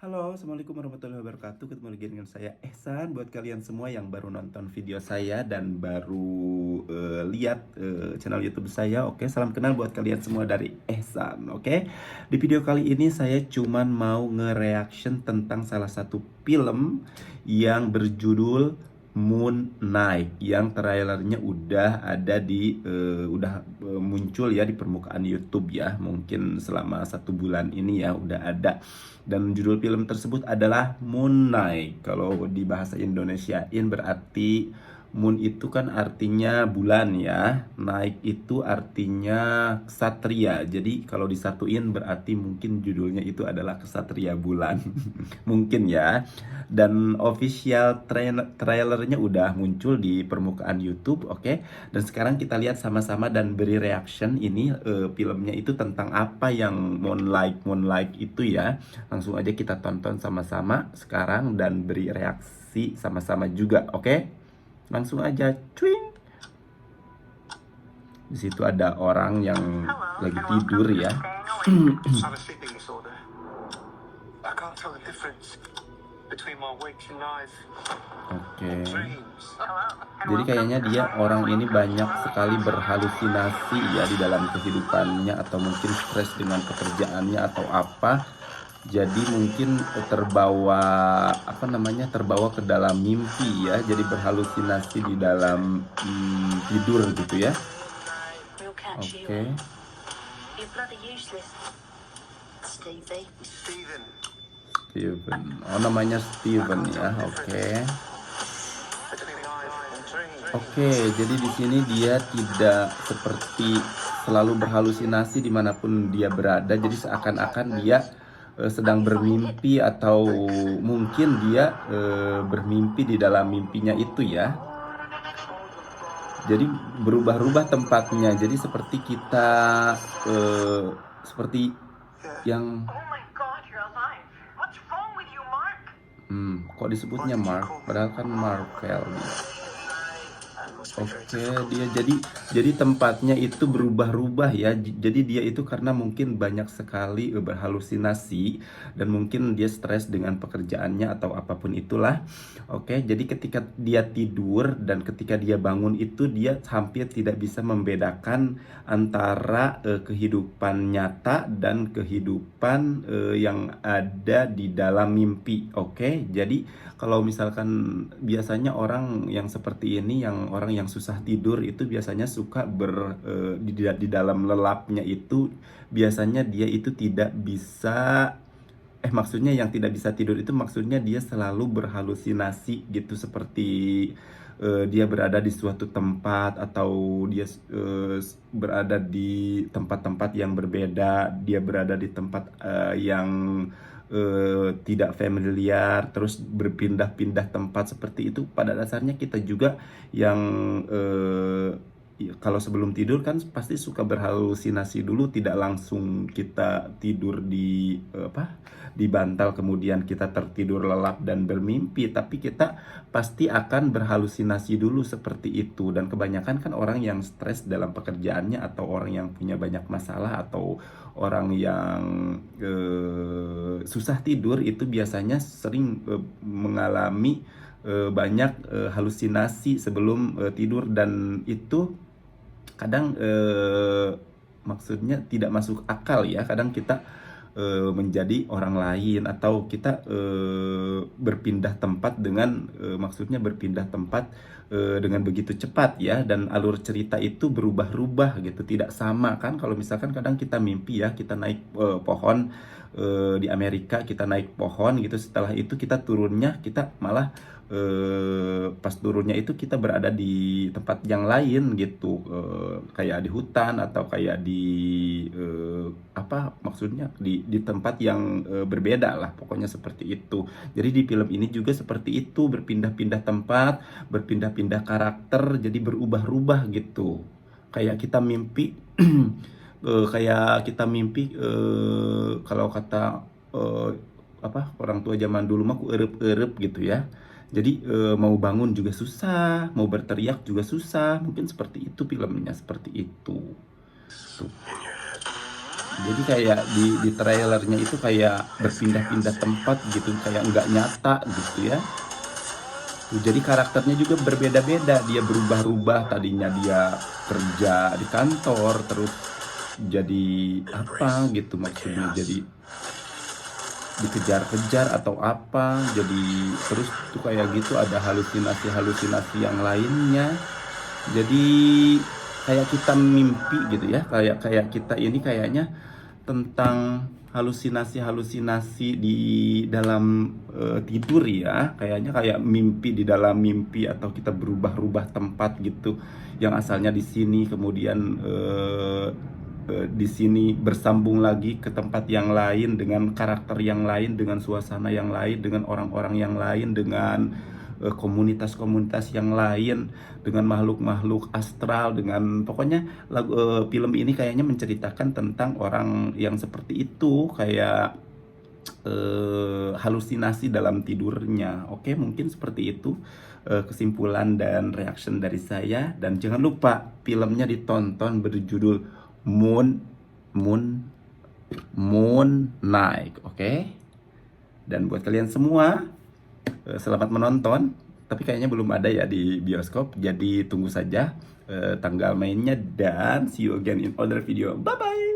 Halo, Assalamualaikum warahmatullahi wabarakatuh. Ketemu lagi dengan saya Ehsan. Buat kalian semua yang baru nonton video saya dan baru lihat channel YouTube saya, oke, salam kenal buat kalian semua dari Ehsan, oke. Di video kali ini saya cuman mau nge-reaction tentang salah satu film yang berjudul Moon Knight, yang trailernya udah ada muncul ya di permukaan YouTube ya, mungkin selama 1 bulan ini ya udah ada. Dan judul film tersebut adalah Moon Knight. Kalau di bahasa Indonesiain berarti Moon itu kan artinya bulan ya, Night itu artinya ksatria. Jadi kalau disatuin berarti mungkin judulnya itu adalah Ksatria Bulan. Mungkin ya. Dan official trailernya udah muncul di permukaan YouTube, oke. Dan sekarang kita lihat sama-sama dan beri reaction ini filmnya itu tentang apa yang Moonlight itu ya. Langsung aja kita tonton sama-sama sekarang dan beri reaksi sama-sama juga, oke? Langsung aja, cuing. Di situ ada orang yang lagi tidur ya. have a sleeping disorder. I can't tell the difference between my waking life Oke. and dreams. Jadi kayaknya dia orang ini banyak sekali berhalusinasi ya di dalam kehidupannya, atau mungkin stres dengan pekerjaannya atau apa. Jadi mungkin terbawa ke dalam mimpi ya. Jadi berhalusinasi di dalam tidur gitu ya. Oke. Stephen, Steven. Oh, namanya Steven ya. Oke. between life and dreams. Oke, jadi di sini dia tidak seperti selalu berhalusinasi dimanapun dia berada. Jadi seakan-akan dia sedang bermimpi, atau mungkin dia bermimpi di dalam mimpinya itu ya. Jadi berubah-ubah tempatnya. Jadi seperti kita seperti yang Oh my God, you're alive. What's wrong with you, Mark? kok disebutnya Mark, padahal kan Markel dia. Oke, dia jadi tempatnya itu berubah-ubah ya. Jadi dia itu karena mungkin banyak sekali berhalusinasi, dan mungkin dia stres dengan pekerjaannya atau apapun itulah. Oke, jadi ketika dia tidur dan ketika dia bangun itu dia hampir tidak bisa membedakan antara kehidupan nyata dan kehidupan yang ada di dalam mimpi. Oke, jadi kalau misalkan biasanya orang yang seperti ini, yang orang yang susah tidur itu biasanya suka di dalam lelapnya itu biasanya dia itu tidak bisa, maksudnya yang tidak bisa tidur itu maksudnya dia selalu berhalusinasi gitu, seperti dia berada di suatu tempat, atau dia berada di tempat-tempat yang berbeda, dia berada di tempat yang tidak familiar, terus berpindah-pindah tempat seperti itu. Pada dasarnya kita juga yang kalau sebelum tidur kan pasti suka berhalusinasi dulu, tidak langsung kita tidur di bantal kemudian kita tertidur lelap dan bermimpi, tapi kita pasti akan berhalusinasi dulu seperti itu. Dan kebanyakan kan orang yang stres dalam pekerjaannya, atau orang yang punya banyak masalah, atau orang yang susah tidur itu biasanya sering mengalami banyak halusinasi sebelum tidur, dan itu kadang maksudnya tidak masuk akal ya. Kadang kita menjadi orang lain, atau kita berpindah tempat dengan maksudnya berpindah tempat dengan begitu cepat ya, dan alur cerita itu berubah-ubah gitu, tidak sama kan. Kalau misalkan kadang kita mimpi ya, kita naik pohon di Amerika, kita naik pohon gitu, setelah itu kita turunnya, kita malah pas turunnya itu kita berada di tempat yang lain gitu, kayak di hutan, atau kayak di maksudnya di tempat yang berbeda lah, pokoknya seperti itu. Jadi di film ini juga seperti itu, berpindah-pindah tempat, berpindah-pindah karakter, jadi berubah-ubah gitu. Kayak kita mimpi kalau kata orang tua zaman dulu mah ku erep-erep gitu ya. Jadi mau bangun juga susah, mau berteriak juga susah. Mungkin seperti itu filmnya, seperti itu. Tuh. Jadi kayak di trailernya itu kayak berpindah-pindah tempat gitu, kayak nggak nyata gitu ya. Jadi karakternya juga berbeda-beda, dia berubah-ubah. Tadinya dia kerja di kantor, terus jadi apa gitu, maksudnya jadi dikejar-kejar atau apa, jadi terus tuh kayak gitu ada halusinasi-halusinasi yang lainnya. Jadi kayak kita mimpi gitu ya, kayak kayak kita ini kayaknya tentang halusinasi-halusinasi di dalam tidur ya, kayaknya kayak mimpi di dalam mimpi, atau kita berubah-ubah tempat gitu, yang asalnya di sini kemudian di sini bersambung lagi ke tempat yang lain dengan karakter yang lain, dengan suasana yang lain, dengan orang-orang yang lain, dengan komunitas-komunitas yang lain, dengan makhluk-makhluk astral, dengan pokoknya film ini kayaknya menceritakan tentang orang yang seperti itu, kayak halusinasi dalam tidurnya. Oke, mungkin seperti itu kesimpulan dan reaction dari saya. Dan jangan lupa filmnya ditonton, berjudul Moon Knight. Oke. Dan buat kalian semua, selamat menonton. Tapi kayaknya belum ada ya di bioskop, jadi tunggu saja tanggal mainnya, dan see you again in other video. Bye bye.